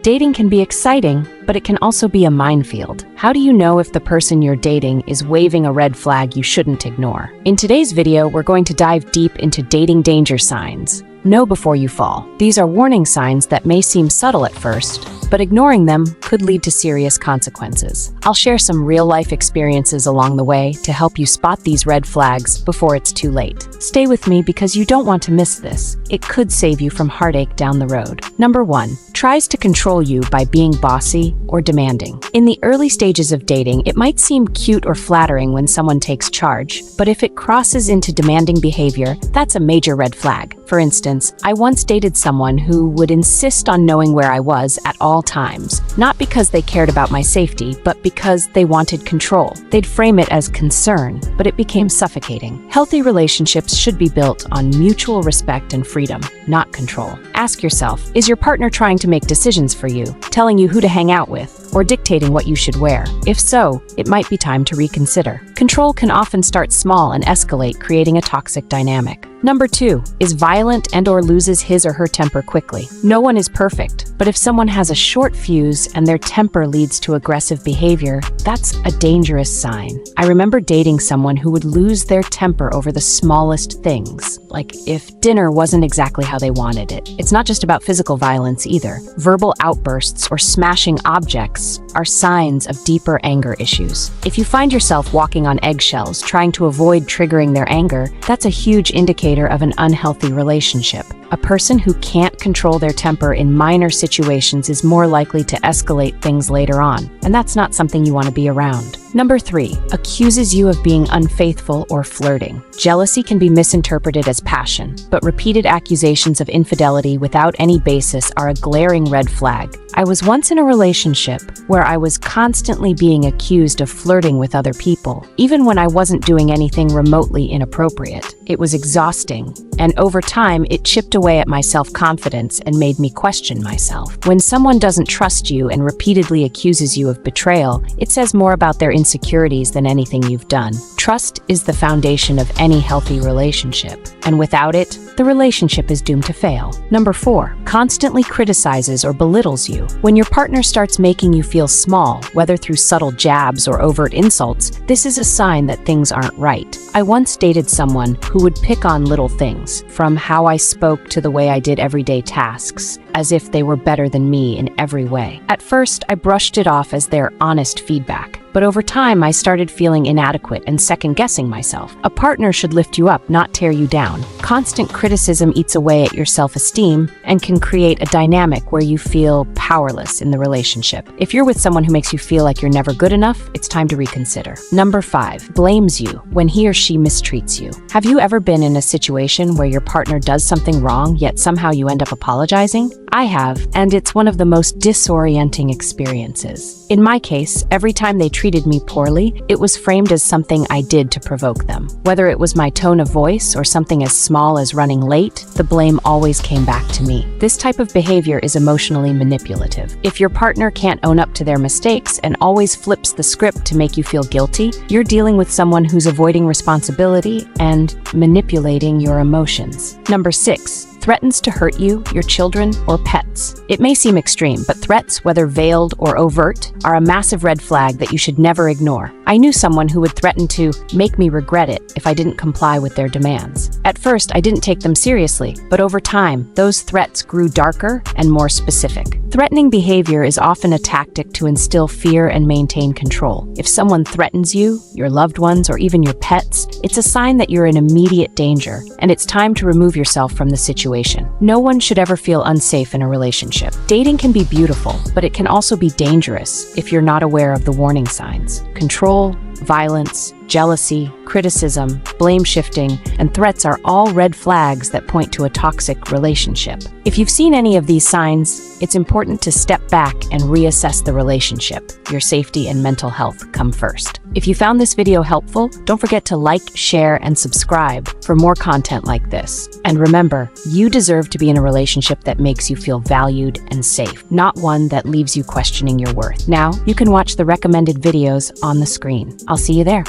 Dating can be exciting, but it can also be a minefield. How do you know if the person you're dating is waving a red flag you shouldn't ignore? In today's video, we're going to dive deep into dating danger signs. Know before you fall. These are warning signs that may seem subtle at first, but ignoring them could lead to serious consequences. I'll share some real-life experiences along the way to help you spot these red flags before it's too late. Stay with me because you don't want to miss this. It could save you from heartache down the road. Number 1. Tries to control you by being bossy or demanding. In the early stages of dating, it might seem cute or flattering when someone takes charge, but if it crosses into demanding behavior, that's a major red flag. For instance, I once dated someone who would insist on knowing where I was at all times, not because they cared about my safety, but because they wanted control. They'd frame it as concern, but it became suffocating. Healthy relationships should be built on mutual respect and freedom, not control. Ask yourself, is your partner trying to make decisions for you, telling you who to hang out with, or dictating what you should wear? If so, it might be time to reconsider. Control can often start small and escalate, creating a toxic dynamic. Number 2, is violent and/or loses his or her temper quickly. No one is perfect, but if someone has a short fuse and their temper leads to aggressive behavior, that's a dangerous sign. I remember dating someone who would lose their temper over the smallest things, like if dinner wasn't exactly how they wanted it. It's not just about physical violence either. Verbal outbursts or smashing objects are signs of deeper anger issues. If you find yourself walking on eggshells, trying to avoid triggering their anger, that's a huge indicator of an unhealthy relationship. A person who can't control their temper in minor situations is more likely to escalate things later on, and that's not something you want to be around. Number 3, accuses you of being unfaithful or flirting. Jealousy can be misinterpreted as passion, but repeated accusations of infidelity without any basis are a glaring red flag. I was once in a relationship where I was constantly being accused of flirting with other people, even when I wasn't doing anything remotely inappropriate. It was exhausting, and over time, it chipped away at my self-confidence and made me question myself. When someone doesn't trust you and repeatedly accuses you of betrayal, it says more about their insecurities than anything you've done. Trust is the foundation of any healthy relationship, and without it, the relationship is doomed to fail. Number 4, constantly criticizes or belittles you. When your partner starts making you feel small, whether through subtle jabs or overt insults, this is a sign that things aren't right. I once dated someone who would pick on little things, from how I spoke to the way I did everyday tasks, as if they were better than me in every way. At first, I brushed it off as their honest feedback, but over time, I started feeling inadequate and second-guessing myself. A partner should lift you up, not tear you down. Constant criticism eats away at your self-esteem and can create a dynamic where you feel powerless in the relationship. If you're with someone who makes you feel like you're never good enough, it's time to reconsider. Number 5, blames you when he or she mistreats you. Have you ever been in a situation where your partner does something wrong, yet somehow you end up apologizing? I have, and it's one of the most disorienting experiences. In my case, every time they treated me poorly, it was framed as something I did to provoke them. Whether it was my tone of voice or something as small as running late, the blame always came back to me. This type of behavior is emotionally manipulative. If your partner can't own up to their mistakes and always flips the script to make you feel guilty, you're dealing with someone who's avoiding responsibility and manipulating your emotions. Number 6, threatens to hurt you, your children, or pets. It may seem extreme, but threats, whether veiled or overt, are a massive red flag that you should never ignore. I knew someone who would threaten to make me regret it if I didn't comply with their demands. At first, I didn't take them seriously, but over time, those threats grew darker and more specific. Threatening behavior is often a tactic to instill fear and maintain control. If someone threatens you, your loved ones, or even your pets, it's a sign that you're in immediate danger, and it's time to remove yourself from the situation. No one should ever feel unsafe in a relationship. Dating can be beautiful, but it can also be dangerous if you're not aware of the warning signs. Control, violence, jealousy, criticism, blame shifting, and threats are all red flags that point to a toxic relationship. If you've seen any of these signs, it's important to step back and reassess the relationship. Your safety and mental health come first. If you found this video helpful, don't forget to like, share, and subscribe for more content like this. And remember, you deserve to be in a relationship that makes you feel valued and safe, not one that leaves you questioning your worth. Now, you can watch the recommended videos on the screen. I'll see you there.